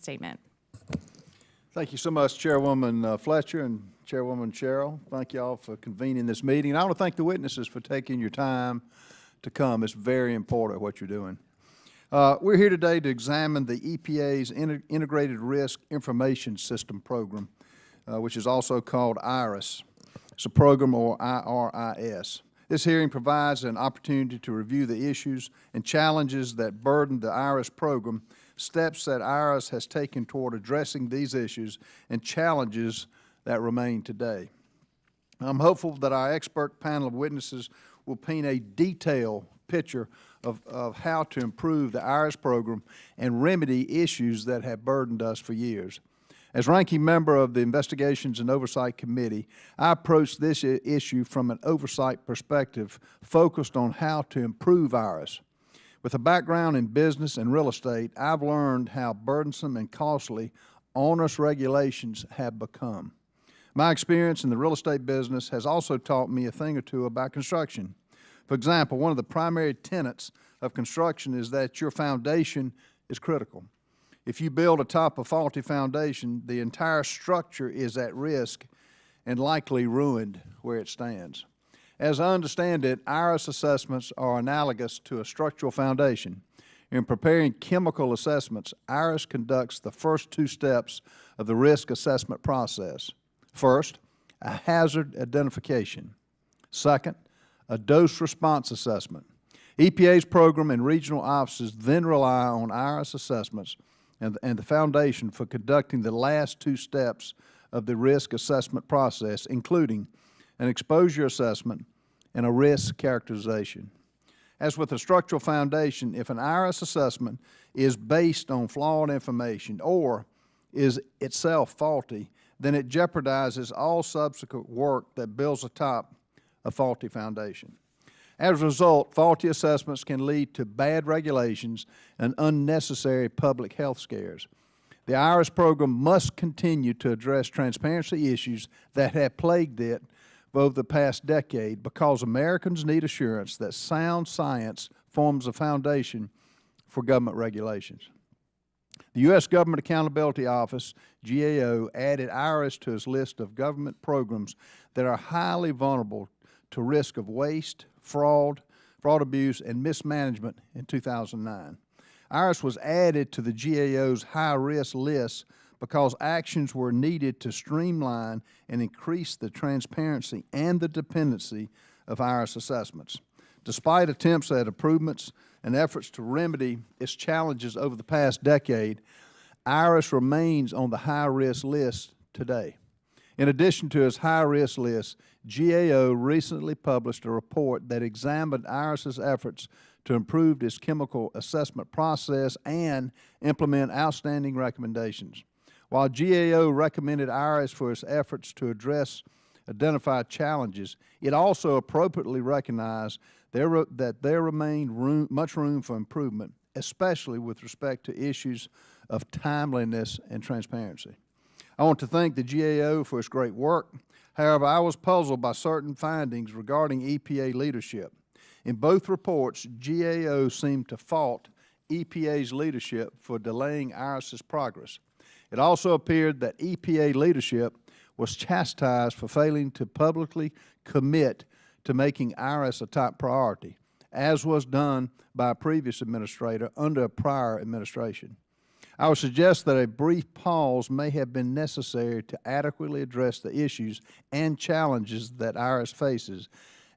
statement. Thank you so much, Chairwoman Fletcher and Chairwoman Sherrill. Thank you all for convening this meeting. And I want to thank the witnesses for taking your time to come. It's very important what you're doing. We're here today to examine the EPA's Integrated Risk Information System program, which is also called IRIS. It's a program, or IRIS. This hearing provides an opportunity to review the issues and challenges that burden the IRIS program, steps that IRIS has taken toward addressing these issues, and challenges that remain today. I'm hopeful that our expert panel of witnesses will paint a detailed picture of how to improve the IRIS program and remedy issues that have burdened us for years. As ranking member of the Investigations and Oversight Committee, I approach this issue from an oversight perspective focused on how to improve IRIS. With a background in business and real estate, I've learned how burdensome and costly onerous regulations have become. My experience in the real estate business has also taught me a thing or two about construction. For example, one of the primary tenets of construction is that your foundation is critical. If you build atop a faulty foundation, the entire structure is at risk and likely ruined where it stands. As I understand it, IRIS assessments are analogous to a structural foundation. In preparing chemical assessments, IRIS conducts the first two steps of the risk assessment process. First, a hazard identification. Second, a dose response assessment. EPA's program and regional offices then rely on IRIS assessments and the foundation for conducting the last two steps of the risk assessment process, including an exposure assessment and a risk characterization. As with a structural foundation, if an IRIS assessment is based on flawed information or is itself faulty, then it jeopardizes all subsequent work that builds atop a faulty foundation. As a result, faulty assessments can lead to bad regulations and unnecessary public health scares. The IRIS program must continue to address transparency issues that have plagued it over the past decade because Americans need assurance that sound science forms a foundation for government regulations. The U.S. Government Accountability Office, GAO, added IRIS to its list of government programs that are highly vulnerable to risk of waste, fraud abuse, and mismanagement in 2009. IRIS was added to the GAO's high-risk list because actions were needed to streamline and increase the transparency and the dependency of IRIS assessments. Despite attempts at improvements and efforts to remedy its challenges over the past decade, IRIS remains on the high-risk list today. In addition to its high-risk list, GAO recently published a report that examined IRIS's efforts to improve its chemical assessment process and implement outstanding recommendations. While GAO recommended IRIS for its efforts to address identified challenges, it also appropriately recognized that there remained much room for improvement, especially with respect to issues of timeliness and transparency. I want to thank the GAO for its great work. However, I was puzzled by certain findings regarding EPA leadership. In both reports, GAO seemed to fault EPA's leadership for delaying IRIS's progress. It also appeared that EPA leadership was chastised for failing to publicly commit to making IRIS a top priority, as was done by a previous administrator under a prior administration. I would suggest that a brief pause may have been necessary to adequately address the issues and challenges that IRIS faces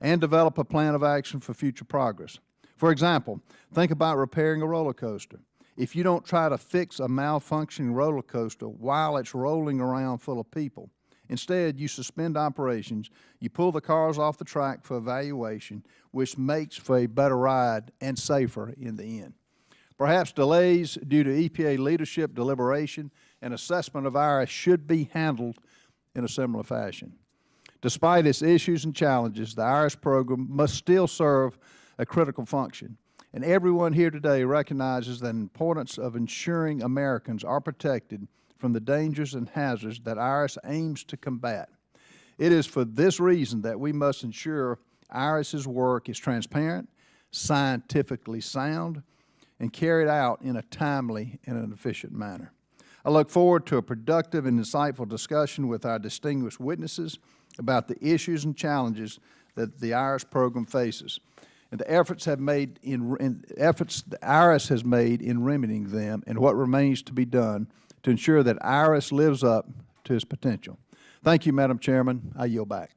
and develop a plan of action for future progress. For example, think about repairing a roller coaster. If you don't try to fix a malfunctioning roller coaster while it's rolling around full of people, instead you suspend operations, you pull the cars off the track for evaluation, which makes for a better ride and safer in the end. Perhaps delays due to EPA leadership, deliberation, and assessment of IRIS should be handled in a similar fashion. Despite its issues and challenges, the IRIS program must still serve a critical function. And everyone here today recognizes the importance of ensuring Americans are protected from the dangers and hazards that IRIS aims to combat. It is for this reason that we must ensure IRIS's work is transparent, scientifically sound, and carried out in a timely and an efficient manner. I look forward to a productive and insightful discussion with our distinguished witnesses about the issues and challenges that the IRIS program faces, and the efforts the IRIS has made in remedying them, and what remains to be done to ensure that IRIS lives up to its potential. Thank you, Madam Chairman. I yield back.